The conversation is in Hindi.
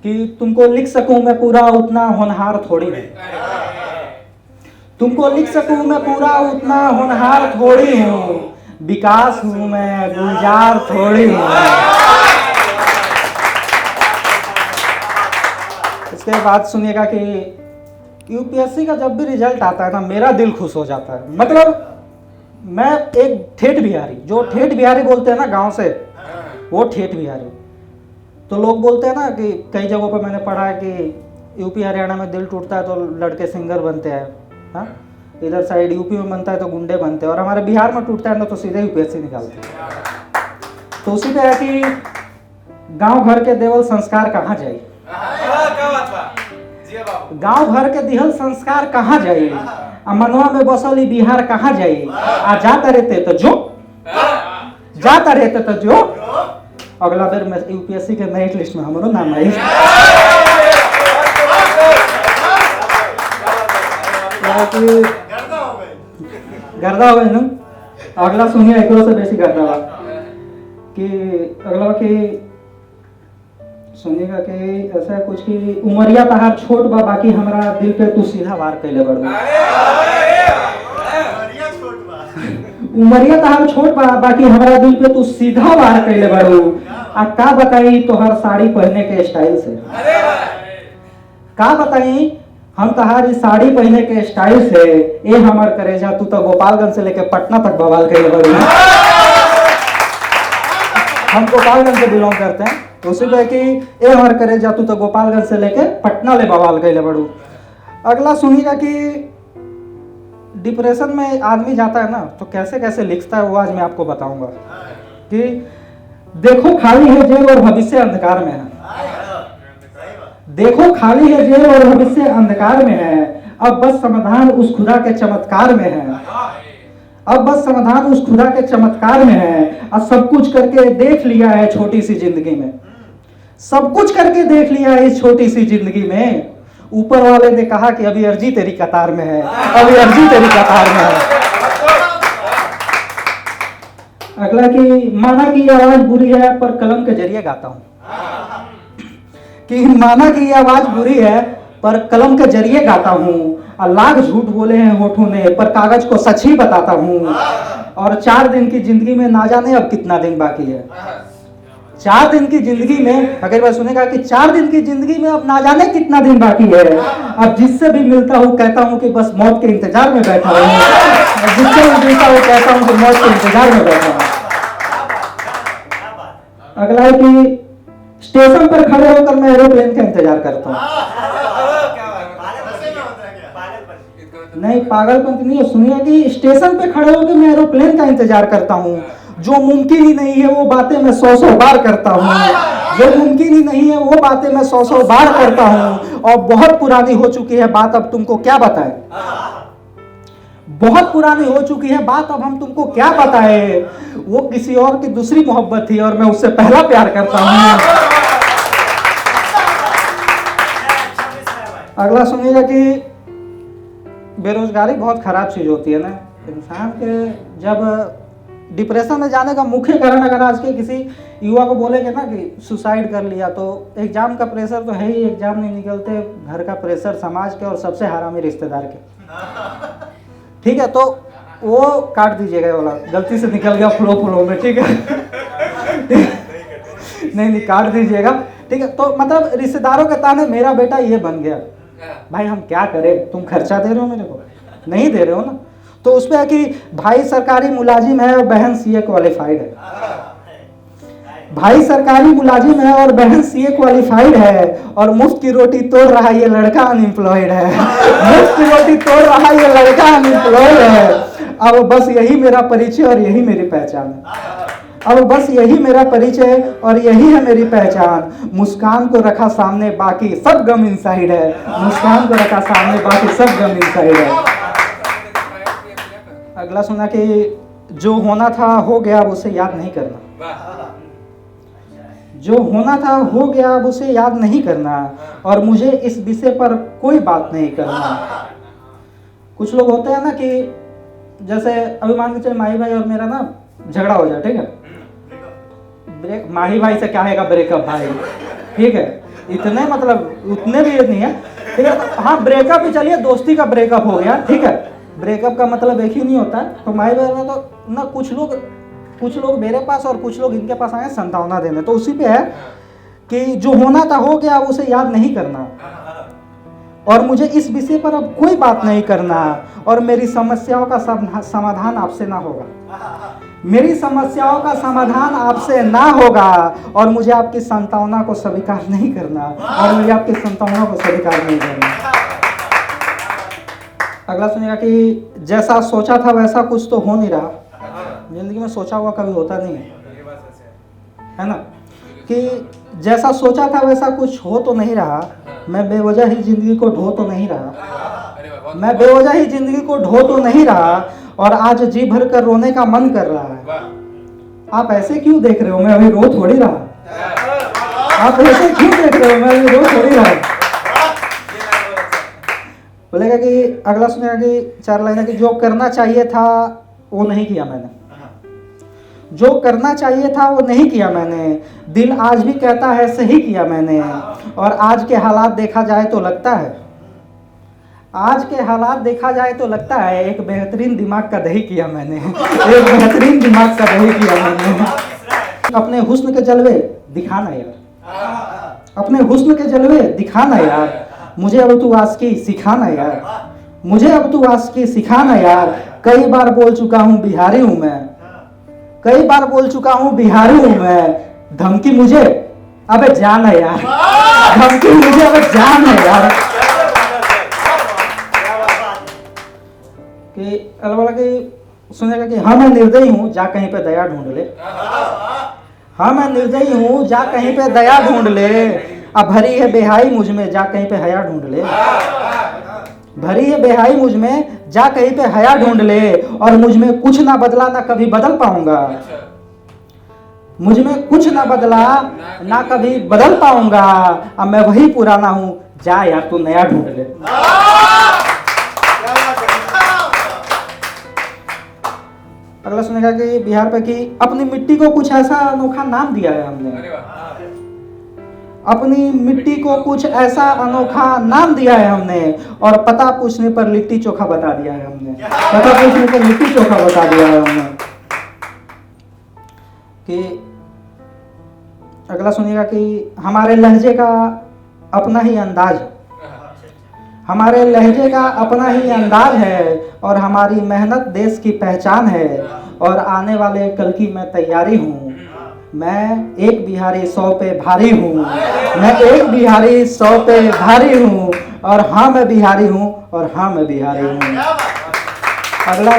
कि तुमको लिख सकूं मैं पूरा उतना होनहार थोड़ी हूं, तुमको लिख सकूं मैं पूरा उतना होनहार थोड़ी हूं, विकास हूं मैं गुलजार थोड़ी हूं। इसके बाद सुनिएगा कि यूपीएससी का जब भी रिजल्ट आता है ना मेरा दिल खुश हो जाता है। मतलब मैं एक ठेठ बिहारी, जो ठेठ बिहारी बोलते हैं ना गांव से, वो ठेठ बिहारी। तो लोग बोलते हैं ना कि कई जगहों पर मैंने पढ़ा है कि यूपी हरियाणा में दिल टूटता है तो लड़के सिंगर बनते हैं, हाँ, इधर साइड यूपी में बनता है तो गुंडे बनते हैं, और हमारे बिहार में टूटता है ना तो सीधे यूपीएससी निकालते हैं। तो उसी पे है कि गांव घर के देवल संस्कार कहाँ जाए, गांव घर के दिहल संस्कार कहाँ जाए, मनवा में बसौली बिहार कहाँ जाए, आ जाता रहते तो जो, जाता रहते तो जो। अगला बेर में यूपीएससी के मेरिट लिस्ट में हमारा नाम आई। गर्दा हो गए ना। अगला सुनिए एक से बेसी गर्दा बा कि अगला कि सुनिएगा कि ऐसा कुछ कि उमरिया तहार छोट बा बाकी हमरा दिल पे तू सीधा वार कैले बड़ू, उमरिया तहार छोट बा बाकी हमरा दिल पे तू सीधा वार कैले बड़ू। आ का बताई तोहर साड़ी पहने के स्टाइल से, का बताई हम तहारी साड़ी पहने के स्टाइल से, ए हमर करेजा तू तो गोपालगंज से लेके पटना तक बवाल कैले बड़ू। हम गोपालगंज से बिलोंग करते हैं, तो उसी पे कि ए हमर करेजा तू तो गोपालगंज से लेके पटना ले बवाल कैले बड़ू। अगला सुनिएगा कि डिप्रेशन में आदमी जाता है ना तो कैसे कैसे लिखता है वो आज मैं आपको बताऊंगा कि देखो खाली है जेल और भविष्य अंधकार में है, देखो खाली है जेल और भविष्य अंधकार में है, अब बस समाधान उस खुदा के चमत्कार में है, अब बस समाधान उस खुदा के चमत्कार में है। अब सब कुछ करके देख लिया है छोटी सी जिंदगी में, सब कुछ करके देख लिया है इस छोटी सी जिंदगी में, ऊपर वाले ने कहा कि अभी अर्जी तेरी कतार में है, अभी अर्जी तेरी कतार में है। अगला कि माना कि ये आवाज बुरी है पर कलम के जरिए गाता हूं, कि माना कि ये आवाज बुरी है पर कलम के जरिए गाता हूं, लाख झूठ बोले हैं होठों ने पर कागज को सच ही बताता हूं, और 4 दिन की जिंदगी में ना जाने अब कितना दिन बाकी है, 4 दिन की जिंदगी में, अगर बार सुनेगा कि 4 दिन की जिंदगी में अब ना जाने कितना दिन बाकी है, अब जिससे भी मिलता हूँ कहता हूँ कि बस मौत के इंतजार में बैठा हूँ, जिससे भी मिलता हूँ कहता हूँ कि मौत के इंतजार में बैठा हूँ। अगला है कि स्टेशन पर खड़े होकर मैं एरोप्लेन का इंतजार करता हूँ। नहीं पागलपंत नहीं है, सुनिए कि स्टेशन पे खड़े होकर मैं एरोप्लेन का इंतजार करता हूँ, जो मुमकिन ही नहीं है वो बातें मैं 100 बार करता हूँ, जो मुमकिन ही नहीं है वो बातें मैं 100 बार करता हूँ, और बहुत पुरानी हो चुकी है बात अब तुमको क्या बताएं, बहुत पुरानी हो चुकी है बात अब हम तुमको क्या बताएं, वो किसी और की दूसरी मोहब्बत थी और मैं उससे पहला प्यार करता हूँ। अगला सुनिएगा कि बेरोजगारी बहुत खराब चीज होती है ना, इंसान के जब डिप्रेशन में जाने का मुख्य कारण अगर आज के किसी युवा को बोलेंगे ना कि सुसाइड कर लिया, तो एग्जाम का प्रेशर तो है ही, एग्जाम नहीं निकलते, घर का प्रेशर, समाज के और सबसे हरामी रिश्तेदार के, ठीक है, तो वो काट दीजिएगा ये वाला, गलती से निकल गया फ्लो में, ठीक है नहीं काट दीजिएगा, ठीक है। तो मतलब रिश्तेदारों के ताने मेरा बेटा ये बन गया, भाई हम क्या करें, तुम खर्चा दे रहे हो मेरे को, नहीं दे रहे हो ना, तो उस पे है कि भाई सरकारी मुलाजिम है और बहन सीए क्वालिफाइड है, भाई सरकारी मुलाजिम है और बहन सीए क्वालिफाइड है, और मुफ्त की रोटी तोड़ रहा ये लड़का अनएम्प्लॉयड है, मुफ्त की रोटी तोड़ रहा ये लड़का अनएम्प्लॉयड है, अब बस यही मेरा परिचय और यही मेरी पहचान है, अब बस यही मेरा परिचय और यही है मेरी पहचान, मुस्कान को रखा सामने बाकी सब गम इनसाइड है, मुस्कान को रखा सामने बाकी सब गम इनसाइड है। अगला सुना कि जो होना था हो गया अब उसे याद नहीं करना, जो होना था हो गया अब उसे याद नहीं करना, और मुझे इस विषय पर कोई बात नहीं करना। कुछ लोग होते हैं ना कि जैसे अभी मान के चले माही भाई और मेरा ना झगड़ा हो जाए, ठीक है, माही भाई से क्या है ब्रेकअप भाई, ठीक है, इतने मतलब उतने भी नहीं है, ठीक है। हाँ ब्रेकअप भी चलिए, दोस्ती का ब्रेकअप हो गया, ठीक है। ब्रेकअप का मतलब एक ही नहीं होता है। तो माई बहन में तो ना कुछ लोग मेरे पास और कुछ लोग इनके पास आए संतावना देने, तो उसी पे है कि जो होना था हो गया, अब उसे याद नहीं करना, और मुझे इस विषय पर अब कोई बात नहीं करना, और मेरी समस्याओं का समाधान आपसे ना होगा, मेरी समस्याओं का समाधान आपसे ना होगा, और मुझे आपकी संतावना को स्वीकार नहीं करना, और मुझे आपकी संतावना को स्वीकार नहीं करना। अगला सुनिएगा कि जैसा सोचा था वैसा कुछ तो हो नहीं रहा। जिंदगी में सोचा हुआ कभी होता नहीं है ना, कि जैसा सोचा था वैसा कुछ हो तो नहीं रहा, मैं बेवजह ही जिंदगी को ढो तो नहीं रहा, मैं बेवजह ही जिंदगी को ढो तो नहीं रहा, और आज जी भर कर रोने का मन कर रहा है। आप ऐसे क्यों देख रहे हो, मैं अभी रो थोड़ी रहा, आप ऐसे क्यों देख रहे हो, मैं अभी रो थोड़ी रहा। बोलेगा कि अगला सुनेगा कि 4 लाइन की, जो करना चाहिए था वो नहीं किया मैंने, जो करना चाहिए था वो नहीं किया मैंने, दिल आज भी कहता है सही किया मैंने, और आज के हालात देखा जाए तो लगता है, आज के हालात देखा जाए तो लगता है एक बेहतरीन दिमाग का दही किया मैंने, एक बेहतरीन दिमाग का दही किया मैंने। अपने हुस्न के जलवे दिखाना यार, अपने हुस्न के जलवे दिखाना यार, मुझे अब तू आशिकी सिखाना यार, मुझे अब तू आशिकी सिखाना यार। कई बार बोल चुका हूँ बिहारी हूँ मैं, कई बार बोल चुका हूँ बिहारी हूँ मैं, धमकी मुझे अबे जान है यार, धमकी मुझे अबे जान है यार। कि अलवाला की सुनेगा कि हाँ मैं निर्दयी हूँ, जा कहीं पे दया ढूंढ ले, हाँ मैं निर्दयी हूँ, जा कहीं पे दया ढूंढ ले, अब भरी है बेहाई मुझ में, जा कहीं पे हया ढूंढ ले, भरी है बेहाई मुझ में, जा कहीं पे हया ढूंढ ले, और मुझ में कुछ ना बदला ना कभी बदल पाऊंगा, मुझ में कुछ ना बदला ना कभी बदल पाऊंगा, अब मैं वही पुराना हूं, जा यार तू नया ढूंढ ले। अगला सुनेगा कि बिहार पे कि अपनी मिट्टी को कुछ ऐसा अनोखा नाम दिया है हमने, अपनी मिट्टी को कुछ ऐसा अनोखा नाम दिया है हमने, और पता पूछने पर लिट्टी चोखा बता दिया है हमने, पता पूछने पर लिट्टी चोखा बता दिया है हमने। कि अगला सुनिएगा कि हमारे लहजे का अपना ही अंदाज है, हमारे लहजे का अपना ही अंदाज है, और हमारी मेहनत देश की पहचान है, और आने वाले कल की मैं तैयारी हूँ, मैं एक बिहारी 100 पे भारी हूँ, मैं एक बिहारी 100 पे भारी हूँ, और हाँ मैं बिहारी हूँ, और हाँ मैं बिहारी हूँ। अगला